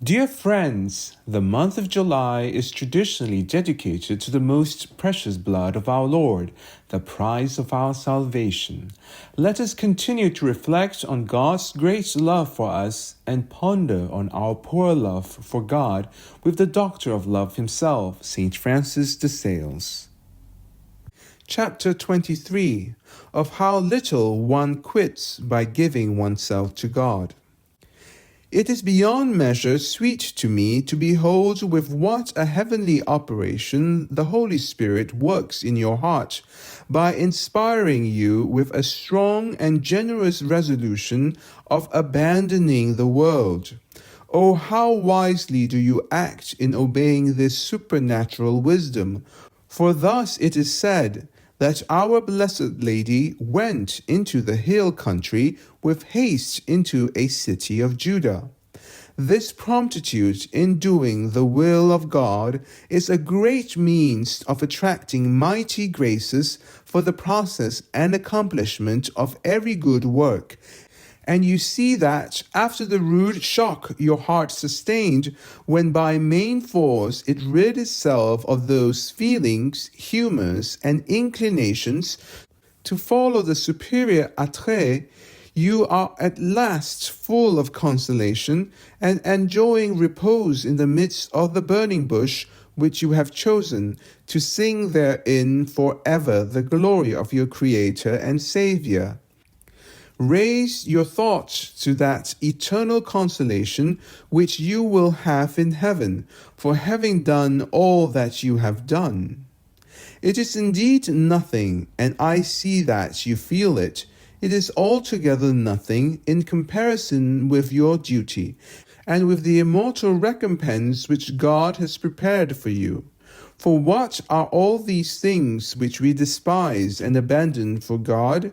Dear friends, the month of July is traditionally dedicated to the most precious blood of our Lord, the prize of our salvation. Let us continue to reflect on God's great love for us and ponder on our poor love for God with the Doctor of Love himself, St. Francis de Sales. Chapter 23 of How Little One Quits by Giving Oneself to God. It is beyond measure sweet to me to behold with what a heavenly operation the Holy Spirit works in your heart, by inspiring you with a strong and generous resolution of abandoning the world. Oh, how wisely do you act in obeying this supernatural wisdom! For thus it is said, that our Blessed Lady went into the hill country with haste into a city of Judah. This promptitude in doing the will of God is a great means of attracting mighty graces for the process and accomplishment of every good work. And you see that after the rude shock your heart sustained, when by main force it rid itself of those feelings, humors, and inclinations to follow the superior attrait, you are at last full of consolation and enjoying repose in the midst of the burning bush which you have chosen, to sing therein for ever the glory of your Creator and Saviour. Raise your thoughts to that eternal consolation which you will have in heaven, for having done all that you have done. It is indeed nothing, and I see that you feel it. It is altogether nothing in comparison with your duty, and with the immortal recompense which God has prepared for you. For what are all these things which we despise and abandon for God?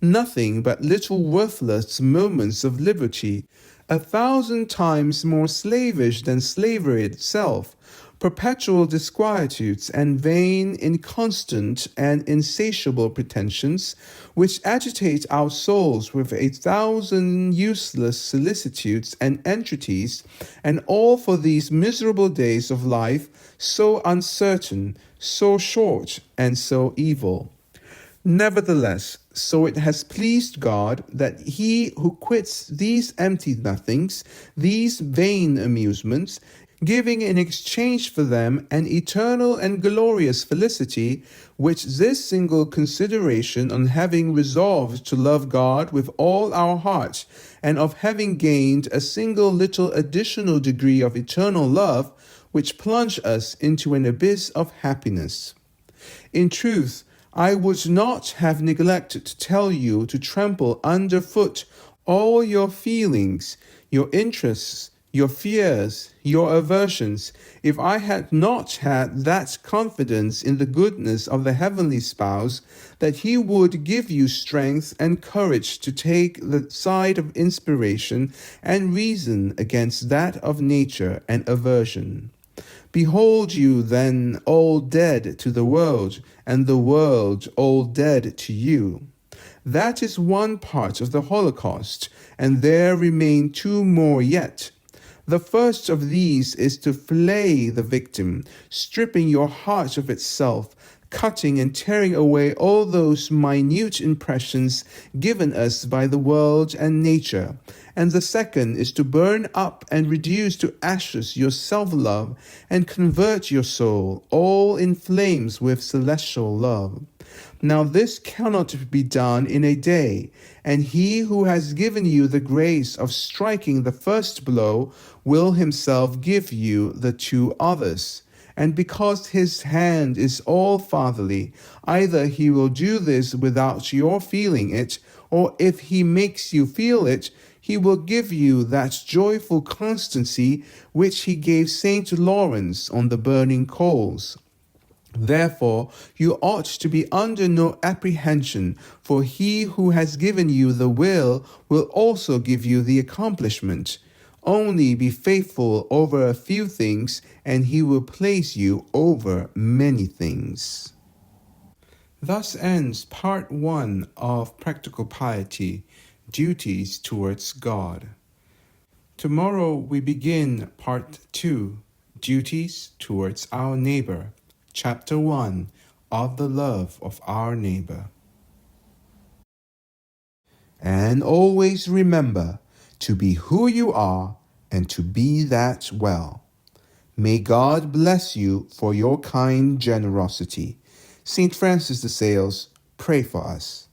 Nothing but little worthless moments of liberty, 1,000 times more slavish than slavery itself, perpetual disquietudes and vain, inconstant, and insatiable pretensions, which agitate our souls with 1,000 useless solicitudes and entreaties, and all for these miserable days of life, so uncertain, so short, and so evil. Nevertheless, so it has pleased God that he who quits these empty nothings, these vain amusements, giving in exchange for them an eternal and glorious felicity, which this single consideration on having resolved to love God with all our heart, and of having gained a single little additional degree of eternal love, which plunge us into an abyss of happiness. In truth, I would not have neglected to tell you to trample underfoot all your feelings, your interests, your fears, your aversions, if I had not had that confidence in the goodness of the heavenly spouse, that he would give you strength and courage to take the side of inspiration and reason against that of nature and aversion. Behold you then all dead to the world, and the world all dead to you. That is one part of the Holocaust, and there remain two more yet. The first of these is to flay the victim, stripping your heart of itself, cutting and tearing away all those minute impressions given us by the world and nature. And the second is to burn up and reduce to ashes your self-love and convert your soul all in flames with celestial love. Now this cannot be done in a day, and he who has given you the grace of striking the first blow will himself give you the two others. And because his hand is all fatherly, either he will do this without your feeling it, or if he makes you feel it, he will give you that joyful constancy which he gave Saint Lawrence on the burning coals. Therefore, you ought to be under no apprehension, for he who has given you the will also give you the accomplishment. Only be faithful over a few things, and he will place you over many things. Thus ends part 1 of Practical Piety, Duties Towards God. Tomorrow we begin Part 2, Duties Towards Our Neighbor, Chapter 1 of the Love of Our Neighbor. And always remember to be who you are and to be that well. May God bless you for your kind generosity. St. Francis de Sales, pray for us.